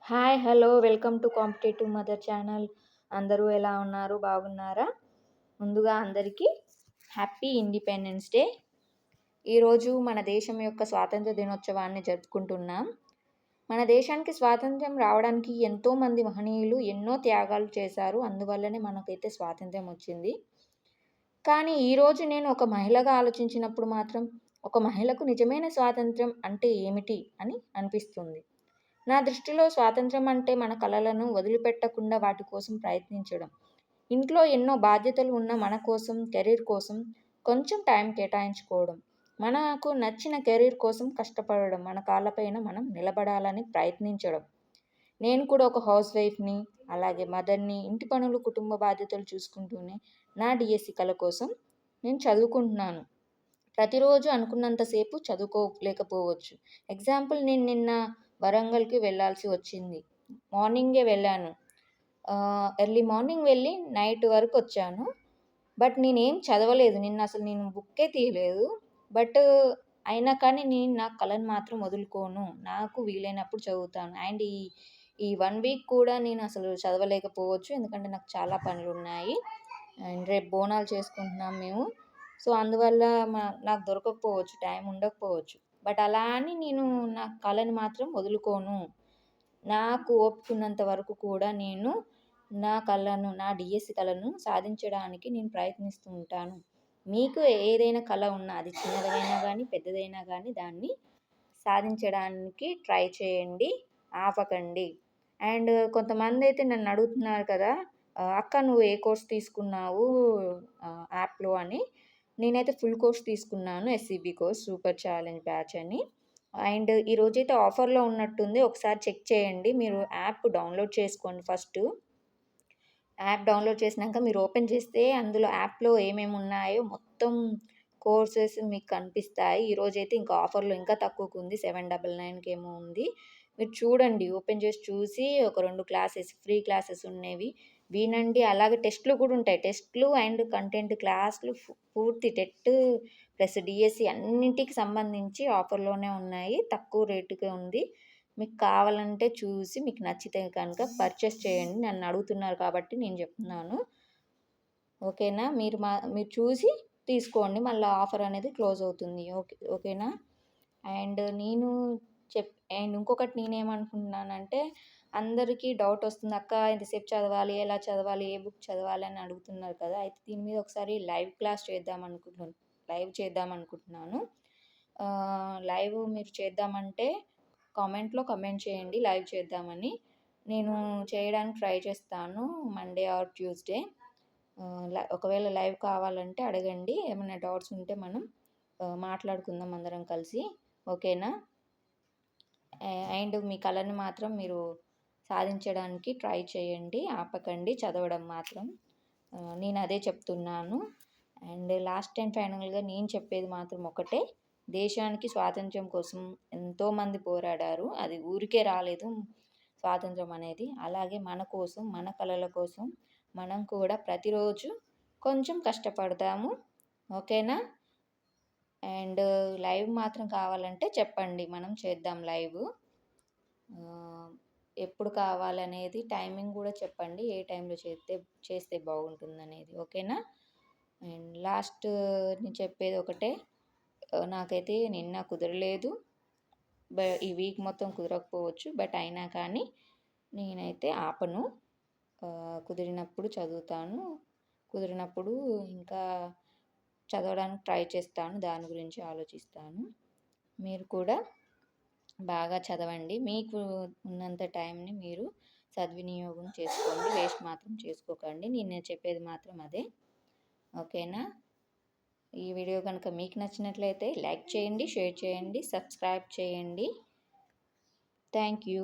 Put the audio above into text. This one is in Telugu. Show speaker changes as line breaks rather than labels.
Hi! Hello! Welcome to competitive mother channel. అందరూ ఎలా ఉన్నారు? బాగున్నారా? ముందుగా అందరికీ హ్యాపీ ఇండిపెండెన్స్ డే. ఈరోజు మన దేశం యొక్క స్వాతంత్ర దినోత్సవాన్ని జరుపుకుంటున్నాం. మన దేశానికి స్వాతంత్ర్యం రావడానికి ఎంతోమంది మహనీయులు ఎన్నో త్యాగాలు చేశారు. అందువల్లనే మనకైతే స్వాతంత్ర్యం వచ్చింది. కానీ ఈరోజు నేను ఒక మహిళగా ఆలోచించినప్పుడు మాత్రం ఒక మహిళకు నిజమైన స్వాతంత్ర్యం అంటే ఏమిటి అని అనిపిస్తుంది. నా దృష్టిలో స్వాతంత్ర్యం అంటే మన కలలను వదిలిపెట్టకుండా వాటి కోసం ప్రయత్నించడం. ఇంట్లో ఎన్నో బాధ్యతలు ఉన్న మన కోసం, కెరీర్ కోసం కొంచెం టైం కేటాయించుకోవడం. మనకు నచ్చిన కెరీర్ కోసం కష్టపడడం. మన కాళ్ళపైన మనం నిలబడాలని ప్రయత్నించడం. నేను కూడా ఒక హౌస్ వైఫ్‌ని, అలాగే మదర్‌ని. ఇంటి పనులు, కుటుంబ బాధ్యతలు చూసుకుంటూనే నా డీఎస్సీ కల కోసం నేను చదువుకుంటున్నాను. ప్రతిరోజు అనుకున్నంత సేపు చదువుకోలేకపోవచ్చు. ఎగ్జాంపుల్ నేను నిన్న వరంగల్‌కి వెళ్ళాల్సి వచ్చింది. మార్నింగే వెళ్ళాను. ఎర్లీ మార్నింగ్ వెళ్ళి నైట్ వరకు వచ్చాను. బట్ నేనేం చదవలేదు. నేను బుక్కే తీయలేదు. బట్ అయినా కానీ నేను నా కళను మాత్రం వదులుకోను. నాకు వీలైనప్పుడు చదువుతాను. అండ్ ఈ 1 వీక్ కూడా నేను అసలు చదవలేకపోవచ్చు. ఎందుకంటే నాకు చాలా పనులున్నాయి. అండ్ రేపు బోనాలు చేసుకుంటున్నాం మేము. సో, అందువల్ల నాకు దొరకకపోవచ్చు. టైం ఉండకపోవచ్చు. బట్ అలా అని నేను నా కళని మాత్రం వదులుకోను. నాకు ఓపిక ఉన్నంత వరకు కూడా నేను నా డీఎస్సీ కలను సాధించడానికి నేను ప్రయత్నిస్తూ ఉంటాను. మీకు ఏదైనా కల ఉన్నా అది చిన్నదైనా గానీ, పెద్దదైనా గానీ దాన్ని సాధించడానికి ట్రై చేయండి. ఆపకండి. అండ్ కొంతమందైతే నన్ను అడుగుతున్నారు కదా! అక్క నువ్వు ఏ కోర్స్ తీసుకున్నావు యాప్‌లో అని. నేనైతే ఫుల్ కోర్స్ తీసుకున్నాను. SCB course super challenge batch అని. అండ్ ఈరోజైతే ఆఫర్‌లో ఉన్నట్టుంది. ఒకసారి చెక్ చేయండి. మీరు యాప్ డౌన్‌లోడ్ చేసుకోండి ఫస్టు. యాప్ డౌన్‌లోడ్ చేసినాక మీరు ఓపెన్ చేస్తే అందులో యాప్‌లో ఏమేమి ఉన్నాయో మొత్తం కోర్సెస్ మీకు కనిపిస్తాయి. ఈరోజైతే ఇంకా ఆఫర్‌లో ఇంకా తక్కువకుంది. 799కి ఏమో ఉంది. మీరు చూడండి. ఓపెన్ చేసి చూసి ఒక 2 క్లాసెస్ ఫ్రీ క్లాసెస్ ఉన్నవి వినండి. అలాగే టెస్ట్‌లు కూడా ఉంటాయి. టెస్ట్‌లు అండ్ కంటెంట్ క్లాస్‌లు పూర్తి టెట్ ప్లస్ డీఎస్సీ అన్నింటికి సంబంధించి ఆఫర్‌లోనే ఉన్నాయి. తక్కువ రేటుకే ఉంది. మీకు కావాలంటే చూసి మీకు నచ్చితే కనుక పర్చేస్ చేయండి. నన్ను అడుగుతున్నారు కాబట్టి నేను చెప్తున్నాను. ఓకేనా? మీరు చూసి తీసుకోండి. మళ్ళా ఆఫర్ అనేది క్లోజ్ అవుతుంది. ఓకేనా? అండ్ నేను అండ్ ఇంకొకటి నేనేమనుకుంటున్నానంటే అందరికీ డౌట్ వస్తుంది. అక్క ఎంతసేపు చదవాలి? ఎలా చదవాలి? ఏ బుక్ చదవాలి? అని అడుగుతున్నారు కదా! అయితే దీని మీద ఒకసారి లైవ్ చేద్దామనుకుంటున్నాను. లైవ్ మీరు చేద్దామంటే కామెంట్ చేయండి లైవ్ చేద్దామని. నేను చేయడానికి ట్రై చేస్తాను మండే ఆర్ ట్యూస్డే. ఒకవేళ లైవ్ కావాలంటే అడగండి. ఏమైనా డౌట్స్ ఉంటే మనం మాట్లాడుకుందాం అందరం కలిసి. ఓకేనా? అండ్ మీ కళని మాత్రం మీరు సాధించడానికి ట్రై చేయండి. ఆపకండి చదవడం మాత్రం. నేను అదే చెప్తున్నాను. అండ్ లాస్ట్ అండ్ ఫైనల్‌గా నేను చెప్పేది మాత్రం ఒకటే. దేశానికి స్వాతంత్ర్యం కోసం ఎంతోమంది పోరాడారు. అది ఊరికే రాలేదు స్వాతంత్రం అనేది. అలాగే మన కోసం, మన కలల కోసం మనం కూడా ప్రతిరోజు కొంచెం కష్టపడదాము. ఓకేనా? అండ్ లైవ్ మాత్రం కావాలంటే చెప్పండి. మనం చేద్దాం లైవ్. ఎప్పుడు కావాలనేది టైమింగ్ కూడా చెప్పండి. ఏ టైంలో చేస్తే బాగుంటుందనేది. ఓకేనా? అండ్ లాస్ట్ నేను చెప్పేది ఒకటే. నాకైతే నిన్న కుదరలేదు. ఈ వీక్ మొత్తం కుదరకపోవచ్చు. బట్ అయినా కానీ నేనైతే ఆపను. కుదిరినప్పుడు చదువుతాను. కుదిరినప్పుడు ఇంకా చదవడానికి ట్రై చేస్తాను. దాని గురించి ఆలోచిస్తాను. మీరు కూడా బాగా చదవండి. మీకు ఉన్నంత టైంని మీరు సద్వినియోగం చేసుకోండి. వేస్ట్ మాత్రం చేసుకోకండి. నేను చెప్పేది మాత్రం అదే. ఓకేనా? ఈ వీడియో కనుక మీకు నచ్చినట్లయితే లైక్ చేయండి, షేర్ చేయండి, సబ్స్క్రైబ్ చేయండి. Thank you.